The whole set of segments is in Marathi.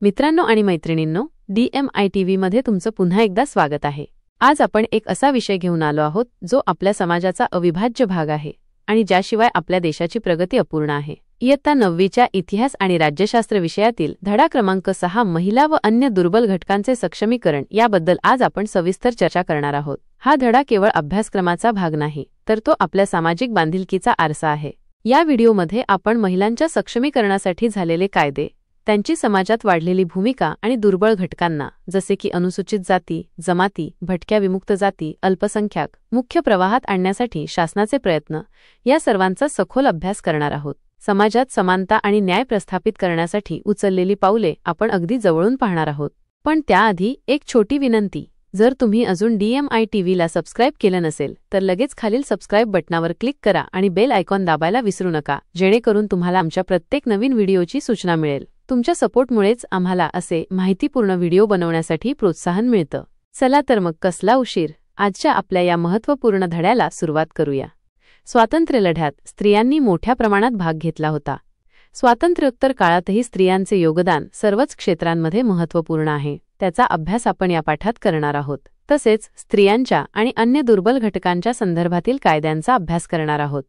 मित्रांनो आणि मैत्रिणींनो, DMI मध्ये तुमचं पुन्हा एकदा स्वागत आहे। आज आपण एक असा विषय घेऊन आलो आहोत जो आपल्या समाजाचा अविभाज्य भाग आहे आणि ज्याशिवाय आपल्या देशाची प्रगती अपूर्ण आहे। इयत्ता 9वीच्या इतिहास आणि राज्यशास्त्र विषयातील धडा क्रमांक 6 महिला व अन्य दुर्बल घटकांचे सक्षमीकरण याबद्दल आज आपण सविस्तर चर्चा करणार आहोत। हा धडा केवळ अभ्यासक्रमाचा भाग नाही, तर तो आपल्या सामाजिक बांधिलकीचा आरसा आहे। या व्हिडिओमध्ये आपण महिलांच्या सक्षमीकरणासाठी झालेले कायदे, त्यांची समाजात वाढलेली भूमिका आणि दुर्बल घटकांना जसे की अनुसूचित जाती, जमाती, भटक्या विमुक्त जाती, अल्पसंख्याक मुख्य प्रवाहात आणण्यासाठी शासनाचे प्रयत्न या सर्वांचा सखोल अभ्यास करणार आहोत। समाजात समानता आणि न्याय प्रस्थापित करण्यासाठी उचललेली पावले आपण अगदी जवळून पाहणार आहोत। पण त्याआधी एक छोटी विनंती, जर तुम्ही अजून DMI ला सबस्क्राइब केलं नसेल तर लगेच खालील सबस्क्राइब बटनावर क्लिक करा आणि बेल आयकॉन दाबायला विसरू नका, जेणेकरून तुम्हाला आमच्या प्रत्येक नवीन व्हिडिओची सूचना मिळेल। तुमच्या सपोर्टमुळेच आम्हाला असे माहितीपूर्ण व्हिडिओ बनवण्यासाठी प्रोत्साहन मिळतं। चला तर मग कसला उशीर, आजच्या आपल्या या महत्त्वपूर्ण धड्याला सुरुवात करूया। स्वातंत्र्य लढ्यात स्त्रियांनी मोठ्या प्रमाणात भाग घेतला होता। स्वातंत्र्योत्तर काळातही स्त्रियांचे योगदान सर्वच क्षेत्रांमध्ये महत्त्वपूर्ण आहे, त्याचा अभ्यास आपण या पाठात करणार आहोत। तसेच स्त्रियांच्या आणि अन्य दुर्बल घटकांच्या संदर्भातील कायद्यांचा अभ्यास करणार आहोत।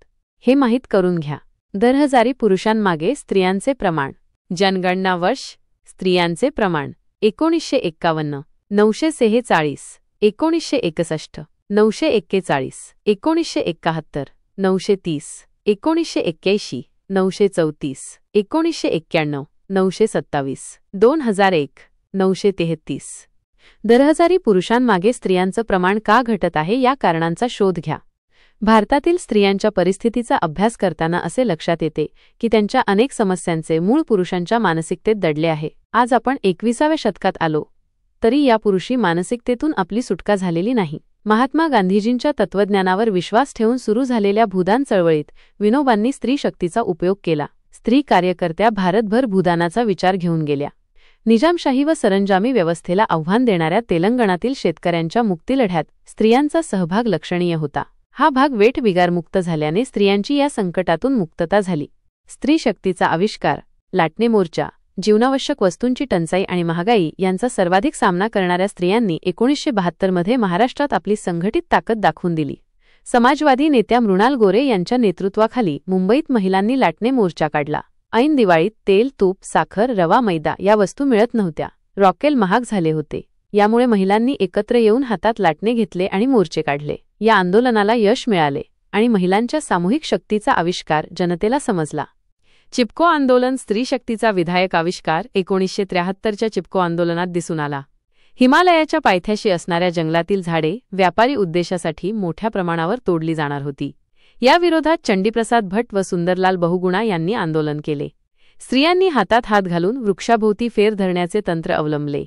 हे माहीत करून घ्या, दरहजारी पुरुषांमागे स्त्रियांचे प्रमाण। जनगणना वर्ष स्त्रियांचे प्रमाण 1951, 946, 1961, 941, 1971, 930, 1981, 934, 1991, 927, 2001, 933। दरहजारी पुरुषांमागे स्त्रियांचं प्रमाण का घटत आहे या कारणांचा शोध घ्या। भारतातील स्त्रियांच्या परिस्थितीचा अभ्यास करताना असे लक्षात येते की त्यांच्या अनेक समस्यांचे मूळ पुरुषांच्या मानसिकतेत दडले आहे। आज आपण 21व्या शतकात आलो तरी या पुरुषी मानसिकतेतून आपली सुटका झालेली नाही। महात्मा गांधीजींच्या तत्त्वज्ञानावर विश्वास ठेवून सुरू झालेल्या भूदान चळवळीत विनोबांनी स्त्री शक्तीचा उपयोग केला। स्त्री कार्यकर्त्या भारतभर भूदानाचा विचार घेऊन गेल्या। निजामशाही व सरंजामी व्यवस्थेला आव्हान देणाऱ्या तेलंगणातील शेतकऱ्यांच्या मुक्तीलढ्यात स्त्रियांचा सहभाग लक्षणीय होता। हा भाग वेठबिगारमुक्त झाल्याने स्त्रियांची या संकटातून मुक्तता झाली। स्त्री शक्तीचा आविष्कार, लाटणे मोर्चा, जीवनावश्यक वस्तूंची टंचाई आणि महागाई यांचा सर्वाधिक सामना करणाऱ्या स्त्रियांनी 1972 मध्ये महाराष्ट्रात आपली संघटित ताकद दाखवून दिली। समाजवादी नेत्या मृणाल गोरे यांच्या नेतृत्वाखाली मुंबईत महिलांनी लाटणे मोर्चा काढला। ऐन दिवाळीत तेल, तूप, साखर, रवा, मैदा या वस्तू मिळत नव्हत्या। रॉकेल महाग झाले होते। यामुळे महिलांनी एकत्र येऊन हातात लाटणे घेतले आणि मोर्चे काढले। या आंदोलनाला यश मिळाले आणि महिलांच्या सामूहिक शक्तीचा आविष्कार जनतेला समजला। चिपको आंदोलन स्त्री शक्तीचा विधायक आविष्कार 1973च्या चिपको आंदोलनात दिसून आला। हिमालयाच्या पायथ्याशी असणाऱ्या जंगलातील झाडे व्यापारी उद्देशासाठी मोठ्या प्रमाणावर तोडली जाणार होती। या विरोधात चंडीप्रसाद भट्ट व सुंदरलाल बहुगुणा यांनी आंदोलन केले। स्त्रियांनी हातात हात घालून वृक्षाभोवती फेर धरण्याचे तंत्र अवलंबले।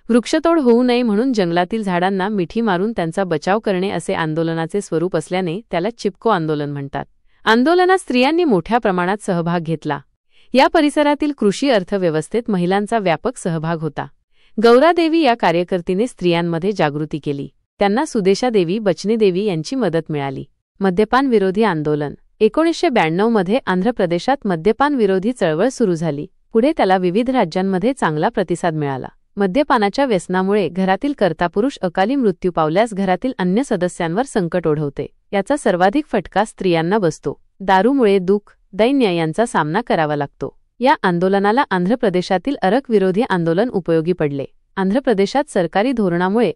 वृक्षतोड होऊ नये म्हणून जंगलातील झाडांना मिठी मारून त्यांचा बचाव करणे असे आंदोलनाचे स्वरूप असल्याने त्याला चिपको आंदोलन म्हणतात। आंदोलनात स्त्रियांनी मोठ्या प्रमाणात सहभाग घेतला। या परिसरातील कृषी अर्थव्यवस्थेत महिलांचा व्यापक सहभाग होता। गौरादेवी या कार्यकर्तीने स्त्रियांमध्ये जागृती केली। त्यांना सुदेशा देवी, बचनी देवी यांची मदत मिळाली। मद्यपान विरोधी आंदोलन 1992 मध्ये आंध्र प्रदेशात मद्यपान विरोधी चळवळ सुरू झाली। पुढे त्याला विविध राज्यांमध्ये चांगला प्रतिसाद मिळाला। मद्यपानाच्या व्यसनामुळे घरातील कर्तापुरुष अकाली मृत्यू पावल्यास घरातील अन्य सदस्यांवर संकट ओढवते। याचा सर्वाधिक फटका स्त्रियांना बसतो। दारूमुळे दुःख, दैन्य यांचा सामना करावा लागतो। या आंदोलनाला आंध्र प्रदेशातील अरक विरोधी आंदोलन उपयोगी पडले। आंध्र प्रदेशात सरकारी धोरणामुळे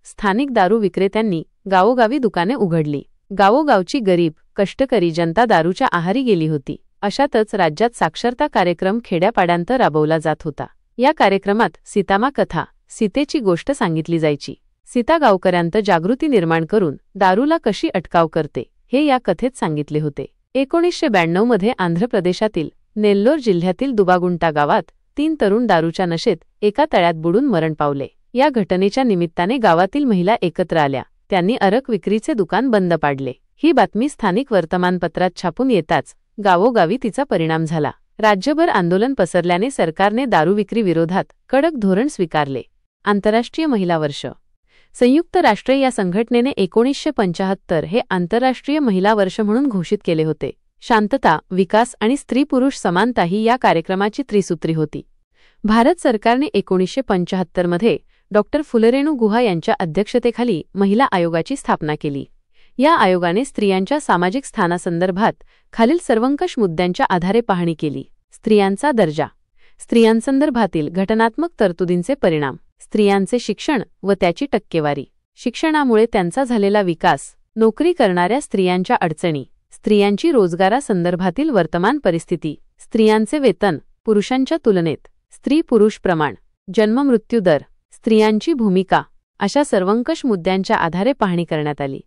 स्थानिक दारू विक्रेत्यांनी गावोगावी दुकाने उघडली। गावोगावची गरीब, कष्टकरी जनता दारूच्या आहारी गेली होती। अशातच राज्यात साक्षरता कार्यक्रम खेड्यापाड्यांत राबवला जात होता। या कार्यक्रमात सीतामा कथा, सीतेची गोष्ट सांगितली जायची। सीता गावकऱ्यांत जागृती निर्माण करून दारूला कशी अटकाव करते हे या कथेत सांगितले होते। 1992 मध्ये आंध्र प्रदेशातील नेल्लोर जिल्ह्यातील दुबागुंटा गावात 3 तरुण दारूच्या नशेत एका तळ्यात बुडून मरण पावले। या घटनेच्या निमित्ताने गावातील महिला एकत्र आल्या। त्यांनी अरक विक्रीचे दुकान बंद पाडले। ही बातमी स्थानिक वर्तमानपत्रात छापून येताच गावोगावी तिचा परिणाम झाला। राज्यभर आंदोलन पसरल्याने सरकारने दारू विक्री विरोधात कडक धोरण स्वीकारले। आंतरराष्ट्रीय महिला वर्ष संयुक्त राष्ट्रे या संघटनेने 1975 हे आंतरराष्ट्रीय महिला वर्ष म्हणून घोषित केले होते। शांतता, विकास आणि स्त्री पुरुष समानता ही या कार्यक्रमाची त्रिसूत्री होती। भारत सरकारने 1975 मध्ये डॉक्टर फुलरेणू गुहा यांच्या अध्यक्षतेखाली महिला आयोगाची स्थापना केली. या आयोगाने स्त्रियांच्या सामाजिक स्थानासंदर्भात खालील सर्वंकष मुद्द्यांच्या आधारे पाहणी केली. स्त्रियांचा दर्जा, स्त्रियांसंदर्भातील घटनात्मक तरतुदींचे परिणाम, स्त्रियांचे शिक्षण व त्याची टक्केवारी, शिक्षणामुळे त्यांचा झालेला विकास, नोकरी करणाऱ्या स्त्रियांच्या अडचणी, स्त्रियांची रोजगारासंदर्भातील वर्तमान परिस्थिती, स्त्रियांचे वेतन पुरुषांच्या तुलनेत, स्त्री-पुरुष प्रमाण, जन्म-मृत्यू दर, स्त्रियांची भूमिका अशा सर्वंकष मुद्द्यांच्या आधारे पाहणी करण्यात आली.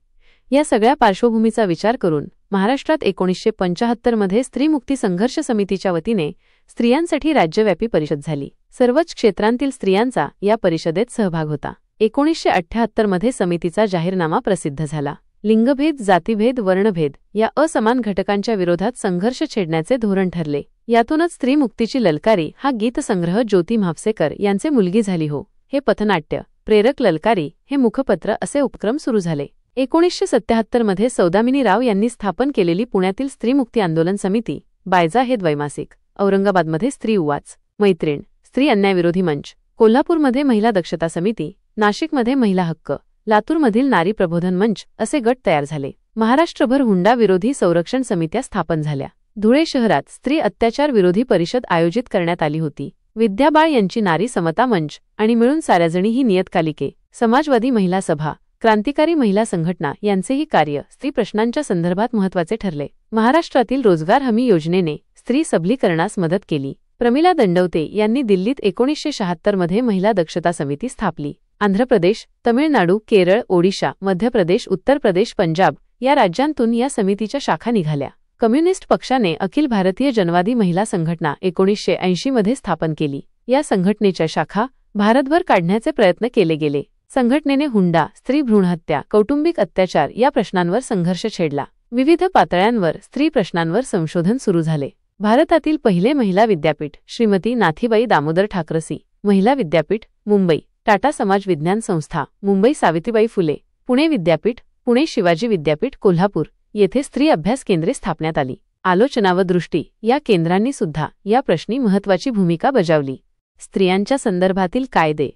या सगळ्या पार्श्वभूमीचा विचार करून महाराष्ट्रात 1975 मध्ये स्त्री मुक्ती संघर्ष समितीच्या वतीने स्त्रियांसाठी राज्यव्यापी परिषद झाली. सर्वच क्षेत्रांतील स्त्रियांचा या परिषदेत सहभाग होता. 1978 मध्ये समितीचा जाहीरनामा प्रसिद्ध झाला. लिंगभेद, जातीभेद, वर्णभेद या असमान घटकांच्या विरोधात संघर्ष छेडण्याचे धोरण ठरले. यातूनच स्त्री मुक्तीची ललकारी हा गीतसंग्रह ज्योती म्हापसेकर यांचे मुलगी झाली हो, हे पथनाट्य, प्रेरक ललकारी हे मुखपत्र असे उपक्रम सुरू झाले. 1977 मध्ये सौदामिनी राव यांनी स्थापन केलेली पुण्यातील स्त्रीमुक्ती आंदोलन समिती, बायजा हे द्वैमासिक, औरंगाबादमध्ये स्त्री उवाच, मैत्रीण, स्त्री अन्यायविरोधी मंच, कोल्हापूरमध्ये महिला दक्षता समिती, नाशिकमध्ये महिला हक्क, लातूरमधील नारी प्रबोधन मंच असे गट तयार झाले. महाराष्ट्रभर हुंडा विरोधी संरक्षण समित्या स्थापन झाल्या. धुळे शहरात स्त्री अत्याचार विरोधी परिषद आयोजित करण्यात आली होती. विद्या बाळ यांची नारी समता मंच आणि मिळून साऱ्याजणी ही नियतकालिके, समाजवादी महिला सभा, क्रांतिकारी महिला संघटना यांचेही कार्य स्त्री प्रश्नांच्या संदर्भात महत्त्वाचे ठरले. महाराष्ट्रातील रोजगार हमी योजनेने स्त्री सबलीकरणास मदत केली. प्रमिला दंडवते यांनी दिल्लीत 1976 मध्ये महिला दक्षता समिती स्थापली. आंध्र प्रदेश, तमिळनाडू, केरळ, ओडिशा, मध्य प्रदेश, उत्तर प्रदेश, पंजाब या राज्यांतून या समितीच्या शाखा निघाल्या. कम्युनिस्ट पक्षाने अखिल भारतीय जनवादी महिला संघटना 1980 मध्ये स्थापन केली. या संघटनेच्या शाखा भारतभर काढण्याचे प्रयत्न केले गेले. संघटनेने हुंडा, स्त्री भ्रूणहत्या, कौटुंबिक अत्याचार या प्रश्नांवर संघर्ष छेडला. विविध पातळ्यांवर स्त्री प्रश्नांवर संशोधन सुरू झाले. भारतातील पहिले महिला विद्यापीठ श्रीमती नाथीबाई दामोदर ठाकरसी महिला विद्यापीठ, मुंबई, टाटा समाज विज्ञान संस्था, मुंबई सावित्रीबाई फुले, पुणे विद्यापीठ, पुणे शिवाजी विद्यापीठ, कोल्हापूर येथे स्त्री अभ्यास केंद्रे स्थापण्यात आली. आलोचना व दृष्टी या केंद्रांनी सुद्धा या प्रश्नी महत्त्वाची भूमिका बजावली. स्त्रियांच्या संदर्भातील कायदे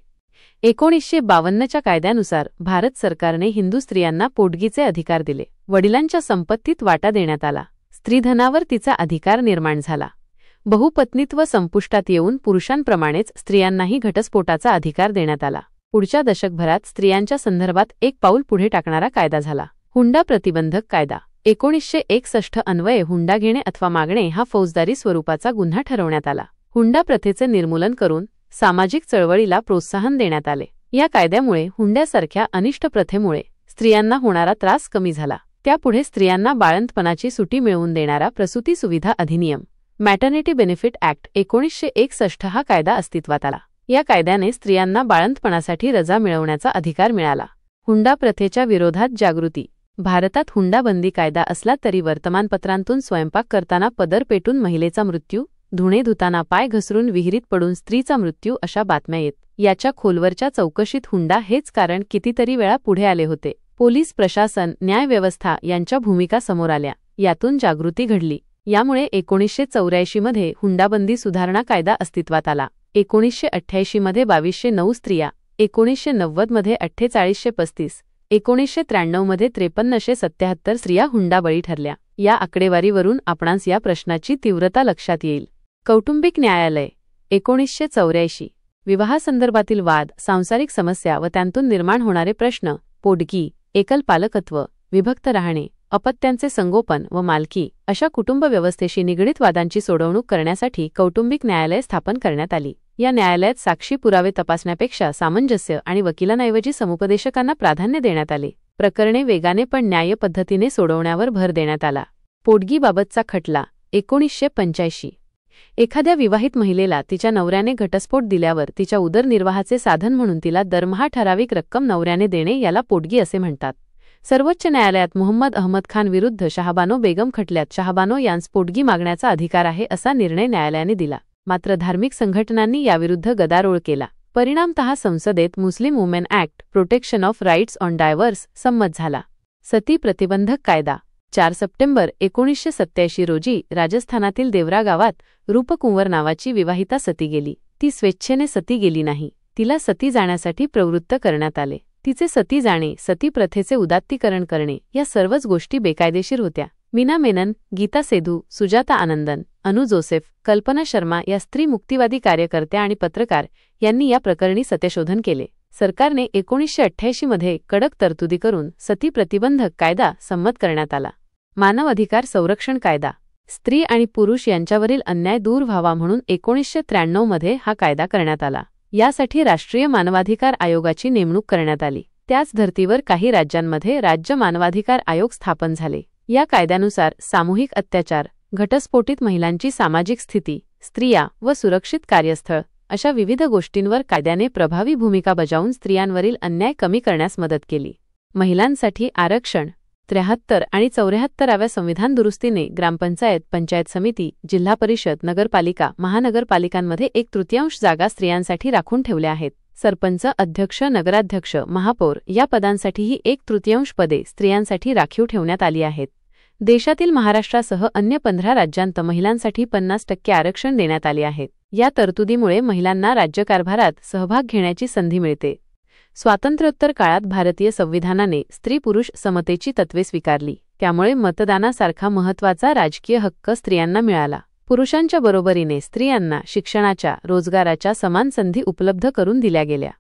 1952च्या कायद्यानुसार भारत सरकारने हिंदू स्त्रियांना पोटगीचे अधिकार दिले. वडिलांच्या संपत्तीत वाटा देण्यात आला. स्त्रीधनावर तिचा अधिकार निर्माण झाला. बहुपत्नीत्व संपुष्टात येऊन पुरुषांप्रमाणेच स्त्रियांनाही घटस्फोटाचा अधिकार देण्यात आला. पुढच्या दशकभरात स्त्रियांच्या संदर्भात एक पाऊल पुढे टाकणारा कायदा झाला. हुंडा प्रतिबंधक कायदा 1961 अन्वये हुंडा घेणे अथवा मागणे हा फौजदारी स्वरूपाचा गुन्हा ठरवण्यात आला. हुंडा प्रथेचे निर्मूलन करून सामाजिक चळवळीला प्रोत्साहन देण्यात आले. या कायद्यामुळे हुंड्यासारख्या अनिष्ट प्रथेमुळे स्त्रियांना होणारा त्रास कमी झाला. त्यापुढे स्त्रियांना बाळंतपणाची सुटी मिळवून देणारा प्रसूती सुविधा अधिनियम मॅटर्निटी बेनिफिट ॲक्ट 1961 हा कायदा अस्तित्वात आला. या कायद्याने स्त्रियांना बाळंतपणासाठी रजा मिळवण्याचा अधिकार मिळाला. हुंडा प्रथेच्या विरोधात जागृती भारतात हुंडाबंदी कायदा असला तरी वर्तमानपत्रांतून स्वयंपाक करताना पदर पेटून महिलेचा मृत्यू, धुणे धुताना पाय घसरून विहिरीत पडून स्त्रीचा मृत्यू अशा बातम्या येत. याच्या खोलवरच्या चौकशीत हुंडा हेच कारण कितीतरी वेळा पुढे आले होते. पोलीस प्रशासन, न्यायव्यवस्था यांच्या भूमिका समोर आल्या. यातून जागृती घडली. यामुळे 1984 मध्ये हुंडाबंदी सुधारणा कायदा अस्तित्वात आला. 1988 मध्ये 2209 स्त्रिया, 1990 मध्ये 4835, 1993 मध्ये 5377 स्त्रिया हुंडाबळी ठरल्या. या आकडेवारीवरून आपणास या प्रश्नाची तीव्रता लक्षात येईल. कौटुंबिक न्यायालय 1984 विवाहासंदर्भातील वाद, सांसारिक समस्या व त्यांतून निर्माण होणारे प्रश्न, पोटगी, एकल पालकत्व, विभक्त राहणे, अपत्यांचे संगोपन व मालकी अशा कुटुंब व्यवस्थेशी निगडीत वादांची सोडवणूक करण्यासाठी कौटुंबिक न्यायालय स्थापन करण्यात आली. या न्यायालयात साक्षी पुरावे तपासण्यापेक्षा सामंजस्य आणि वकिलांऐवजी समुपदेशकांना प्राधान्य देण्यात आले. प्रकरणे वेगाने पण न्याय पद्धतीने सोडवण्यावर भर देण्यात आला. पोटगीबाबतचा खटला 1985 एखाद्या विवाहित महिलेला तिच्या नवऱ्याने घटस्फोट दिल्यावर तिच्या उदरनिर्वाहाचे साधन म्हणून तिला दरमहा ठराविक रक्कम नवऱ्याने देणे याला पोटगी असे म्हणतात. सर्वोच्च न्यायालयात मुहम्मद अहमद खान विरुद्ध शहाबानो बेगम खटल्यात शहाबानो यांस पोटगी मागण्याचा अधिकार आहे असा निर्णय न्यायालयाने दिला. मात्र धार्मिक संघटनांनी याविरुद्ध गदारोळ केला. परिणामतः संसदेत Muslim women act protection of rights on divorce संमत झाला. सती प्रतिबंधक कायदा 4 सप्टेंबर 1987 रोजी राजस्थानातील देवरा गावात रूपकुंवर नावाची विवाहिता सती गेली. ती स्वेच्छेने सती गेली नाही, तिला सती जाण्यासाठी प्रवृत्त करण्यात आले. तिचे सती जाणे, सती प्रथेचे उदात्तीकरण करणे या सर्वच गोष्टी बेकायदेशीर होत्या. मीना मेनन, गीता सेधू, सुजाता आनंदन, अनु जोसेफ, कल्पना शर्मा या स्त्री मुक्तिवादी कार्यकर्त्या आणि पत्रकार यांनी या प्रकरणी सत्यशोधन केले. सरकारने 1988 मध्ये कडक तरतुदी करून सती प्रतिबंधक कायदा संमत करण्यात आला. मानव अधिकार संरक्षण कायदा, स्त्री आणि पुरुष यांच्यावरील अन्याय दूर व्हावा म्हणून 1993 मध्ये हा कायदा करण्यात आला. यासाठी राष्ट्रीय मानवाधिकार आयोगाची नेमणूक करण्यात आली. त्याच धर्तीवर काही राज्यांमध्ये राज्य मानवाधिकार आयोग स्थापन झाले. या कायद्यानुसार सामूहिक अत्याचार, घटस्फोटित महिलांची सामाजिक स्थिती, स्त्रिया व सुरक्षित कार्यस्थळ अशा विविध गोष्टींवर कायद्याने प्रभावी भूमिका बजावून स्त्रियांवरील अन्याय कमी करण्यास मदत केली. महिलांसाठी आरक्षण 73 आणि 74व्या संविधान दुरुस्तीने ग्रामपंचायत, पंचायत समिती, जिल्हा परिषद, नगरपालिका, महानगरपालिकांमध्ये 1/3 जागा स्त्रियांसाठी राखून ठेवल्या आहेत. सरपंच, अध्यक्ष, नगराध्यक्ष, महापौर या पदांसाठीही 1/3 पदे स्त्रियांसाठी राखीव ठेवण्यात आली आहेत. देशातील महाराष्ट्रासह अन्य 15 राज्यांत महिलांसाठी 50% आरक्षण देण्यात आले आहेत. या तरतुदीमुळे महिलांना राज्यकारभारात सहभाग घेण्याची संधी मिळते. स्वातंत्र्योत्तर काळात भारतीय संविधानाने स्त्री-पुरुष समतेची तत्त्वे स्वीकारली. त्यामुळे मतदानासारखा महत्त्वाचा राजकीय हक्क स्त्रियांना मिळाला. पुरुषांच्या बरोबरीने स्त्रियांना शिक्षणाच्या, रोजगाराच्या समान संधी उपलब्ध करून दिल्या गेल्या.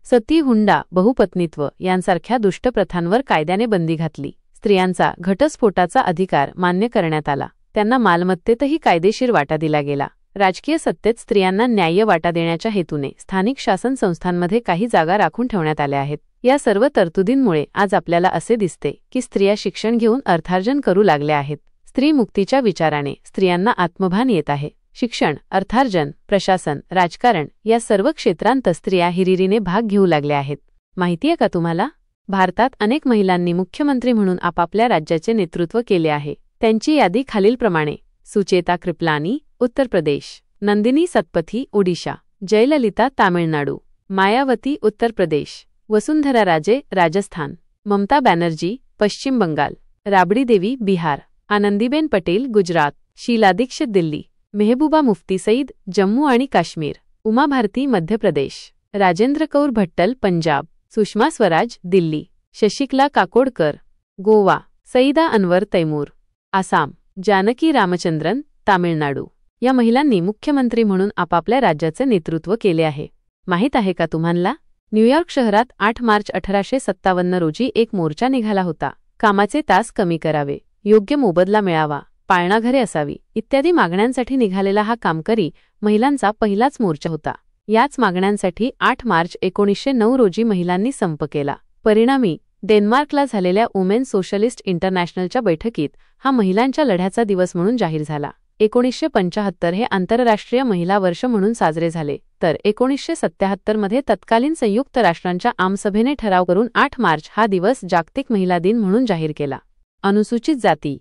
सती, हुंडा, बहुपत्नीत्व यांसारख्या दुष्ट प्रथांवर कायद्याने बंदी घातली. स्त्रियांचा घटस्फोटाचा अधिकार मान्य करण्यात आला. त्यांना मालमत्तेतही कायदेशीर वाटा दिला गेला. राजकीय सत्तेत स्त्रियांना न्याय्य वाटा देण्याच्या हेतूने स्थानिक शासन संस्थांमध्ये काही जागा राखून ठेवण्यात आल्या आहेत. या सर्व तरतुदींमुळे आज आपल्याला असे दिसते की स्त्रिया शिक्षण घेऊन अर्थार्जन करू लागल्या आहेत. स्त्री मुक्तीच्या विचाराने स्त्रियांना आत्मभान येत आहे. शिक्षण, अर्थार्जन, प्रशासन, राजकारण या सर्व क्षेत्रांत स्त्रिया हिरिरीने भाग घेऊ लागल्या आहेत. माहितीये का तुम्हाला? भारतात अनेक महिलांनी मुख्यमंत्री म्हणून आपापल्या राज्याचे नेतृत्व केले आहे. त्यांची यादी खालीलप्रमाणे: सुचेता कृपलानी, उत्तर प्रदेश; नंदिनी सतपथी, ओडिशा; जयललिता, तामिळनाडू; मायावती, उत्तर प्रदेश; वसुंधरा राजे, राजस्थान; ममता बॅनर्जी, पश्चिम बंगाल; राबडी देवी, बिहार; आनंदीबेन पटेल, गुजरात; शीला दीक्षित, दिल्ली; मेहबूबा मुफ्ती सईद, जम्मू आणि काश्मीर; उमा भारती, मध्य प्रदेश; राजेंद्र कौर भट्टल, पंजाब; सुषमा स्वराज, दिल्ली; शशिकला काकोडकर, गोवा; सईदा अनवर तैमूर, आसाम; जानकी रामचंद्रन, तामिळनाडू. या महिलांनी मुख्यमंत्री म्हणून आपापल्या राज्याचे नेतृत्व केले आहे. माहीत आहे का तुम्हाला? न्यूयॉर्क शहरात 8 मार्च 1857 रोजी एक मोर्चा निघाला होता. कामाचे तास कमी करावे, योग्य मोबदला मिळावा, पाळणाघरे असावी इत्यादी मागण्यांसाठी निघालेला हा कामकरी महिलांचा पहिलाच मोर्चा होता. याच मागण्यांसाठी 8 मार्च 1909 रोजी महिलांनी संप केला. परिणामी डेन्मार्कला झालेल्या वुमेन सोशलिस्ट इंटरनॅशनलच्या बैठकीत हा महिलांच्या लढ्याचा दिवस म्हणून जाहीर झाला. 1975 हे आंतरराष्ट्रीय महिला वर्ष म्हणून साजरे झाले, तर 1977 मध्ये तत्कालीन संयुक्त राष्ट्रांच्या आमसभेने ठराव करून 8 मार्च हा दिवस जागतिक महिला दिन म्हणून जाहीर केला. अनुसूचित जाती.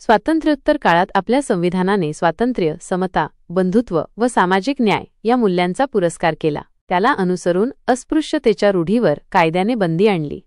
स्वातंत्र्योत्तर काळात आपल्या संविधानाने स्वातंत्र्य, समता, बंधुत्व व सामाजिक न्याय या मूल्यांचा पुरस्कार केला. त्याला अनुसरून अस्पृश्यतेच्या रूढीवर कायद्याने बंदी आणली.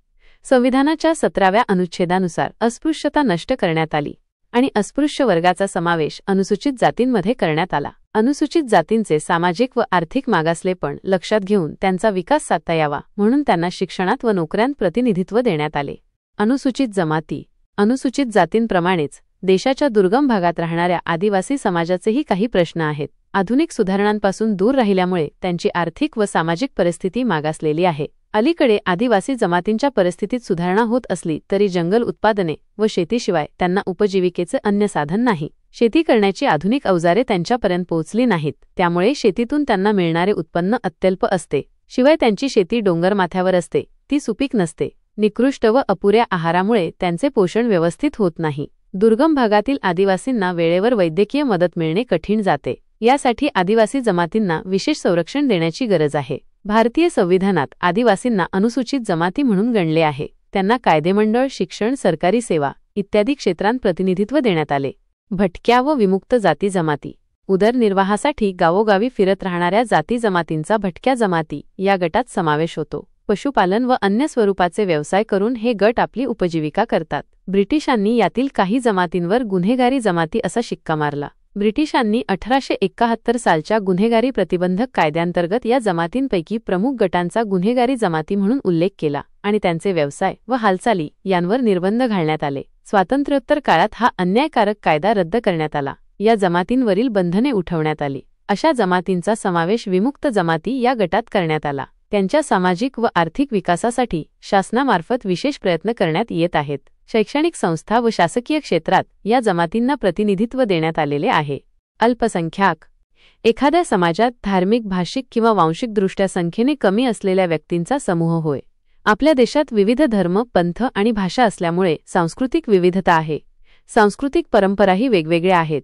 संविधानाच्या 17व्या अनुच्छेदानुसार अस्पृश्यता नष्ट करण्यात आली आणि अस्पृश्य वर्गाचा समावेश अनुसूचित जातींमध्ये करण्यात आला. अनुसूचित जातींचे सामाजिक व आर्थिक मागासलेपण लक्षात घेऊन त्यांचा विकास साधता यावा म्हणून त्यांना शिक्षणात व नोकऱ्यांत प्रतिनिधित्व देण्यात आले. अनुसूचित जमाती. अनुसूचित जातींप्रमाणेच देशाच्या दुर्गम भागात राहणाऱ्या आदिवासी समाजाचेही काही प्रश्न आहेत. आधुनिक सुधारणांपासून दूर राहिल्यामुळे त्यांची आर्थिक व सामाजिक परिस्थिती मागासलेली आहे. अलीकडे आदिवासी जमातींच्या परिस्थितीत सुधारणा होत असली तरी जंगल उत्पादने व शेतीशिवाय त्यांना उपजीविकेचे अन्य साधन नाही. शेती करण्याची आधुनिक अवजारे त्यांच्यापर्यंत पोहोचली नाहीत. त्यामुळे शेतीतून त्यांना मिळणारे उत्पन्न अत्यल्प असते. शिवाय त्यांची शेती डोंगरमाथ्यावर असते, ती सुपीक नसते. निकृष्ट व अपुऱ्या आहारामुळे त्यांचे पोषण व्यवस्थित होत नाही. दुर्गम भागातील आदिवासींना वेळेवर वैद्यकीय मदत मिळणे कठीण जाते. यासाठी आदिवासी जमातींना विशेष संरक्षण देण्याची गरज आहे. भारतीय संविधानात आदिवासींना अनुसूचित जमाती म्हणून गणले आहे. त्यांना कायदेमंडळ, शिक्षण, सरकारी सेवा इत्यादी क्षेत्रांत प्रतिनिधित्व देण्यात आले. भटक्या व विमुक्त जाती जमाती. उदरनिर्वाहासाठी गावोगावी फिरत राहणाऱ्या जाती जमातींचा भटक्या जमाती या गटात समावेश होतो. पशुपालन व अन्य स्वरूपाचे व्यवसाय करून हे गट आपली उपजीविका करतात. ब्रिटिशांनी यातील काही जमातींवर गुन्हेगारी जमाती असा शिक्का मारला. ब्रिटिशांनी 1871 सालच्या गुन्हेगारी प्रतिबंधक कायद्यांतर्गत या जमातींपैकी प्रमुख गटांचा गुन्हेगारी जमाती म्हणून उल्लेख केला आणि त्यांचे व्यवसाय व हालचाली यांवर निर्बंध घालण्यात आले. स्वातंत्र्योत्तर काळात हा अन्यायकारक कायदा रद्द करण्यात आला. या जमातींवरील बंधने उठवण्यात आली. अशा जमातींचा समावेश विमुक्त जमाती या गटात करण्यात आला. त्यांच्या सामाजिक व आर्थिक विकासासाठी शासनामार्फत विशेष प्रयत्न करण्यात येत आहेत. शैक्षणिक संस्था व शासकीय क्षेत्रात या जमातींना प्रतिनिधित्व देण्यात आलेले आहे. अल्पसंख्याक एखाद्या समाजात धार्मिक, भाषिक किंवा वांशिकदृष्ट्या संख्येने कमी असलेल्या व्यक्तींचा समूह होय. आपल्या देशात विविध धर्म, पंथ आणि भाषा असल्यामुळे सांस्कृतिक विविधता आहे. सांस्कृतिक परंपराही वेगवेगळ्या आहेत.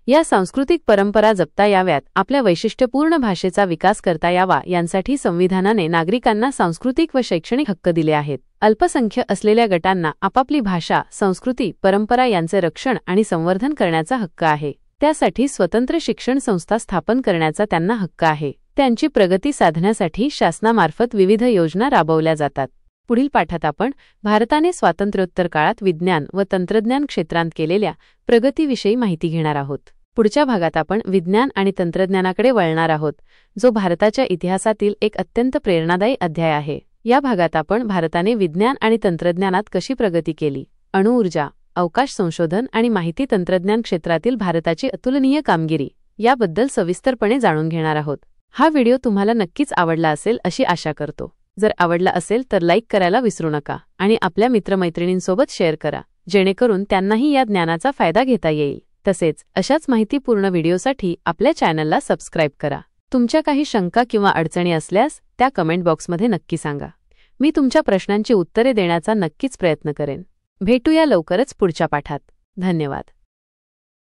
या सांस्कृतिक परंपरा जपता याव्यात, आपल्या वैशिष्ट्यपूर्ण भाषेचा विकास करता यावा यांसाठी संविधानाने नागरिकांना सांस्कृतिक व शैक्षणिक हक्क दिले आहेत. अल्पसंख्य असलेल्या गटांना आपापली भाषा, संस्कृती, परंपरा यांचे रक्षण आणि संवर्धन करण्याचा हक्क आहे. त्यासाठी स्वतंत्र शिक्षण संस्था स्थापन करण्याचा त्यांना हक्क आहे. त्यांची प्रगती साधण्यासाठी शासनामार्फत विविध योजना राबवल्या जातात. पुढील पाठात आपण भारताने स्वातंत्र्योत्तर काळात विज्ञान व तंत्रज्ञान क्षेत्रांत केलेल्या प्रगतीविषयी माहिती घेणार आहोत. पुढच्या भागात आपण विज्ञान आणि तंत्रज्ञानाकडे वळणार आहोत, जो भारताच्या इतिहासातील एक अत्यंत प्रेरणादायी अध्याय आहे. या भागात आपण भारताने विज्ञान आणि तंत्रज्ञानात कशी प्रगती केली, अणुऊर्जा, अवकाश संशोधन आणि माहिती तंत्रज्ञान क्षेत्रातील भारताची अतुलनीय कामगिरी याबद्दल सविस्तरपणे जाणून घेणार आहोत. हा व्हिडिओ तुम्हाला नक्कीच आवडला असेल अशी आशा करतो. जर आवडला असेल तर लाईक करायला विसरू नका आणि आपल्या मित्रमैत्रिणींसोबत शेअर करा, जेणेकरून त्यांनाही या ज्ञानाचा फायदा घेता येईल. तसेच अशाच माहितीपूर्ण व्हिडिओसाठी आपल्या चॅनलला सबस्क्राईब करा. तुमच्या काही शंका किंवा अडचणी असल्यास त्या कमेंट बॉक्समध्ये नक्की सांगा. मी तुमच्या प्रश्नांची उत्तरे देण्याचा नक्कीच प्रयत्न करेन. भेटूया लवकरच पुढच्या पाठात. धन्यवाद.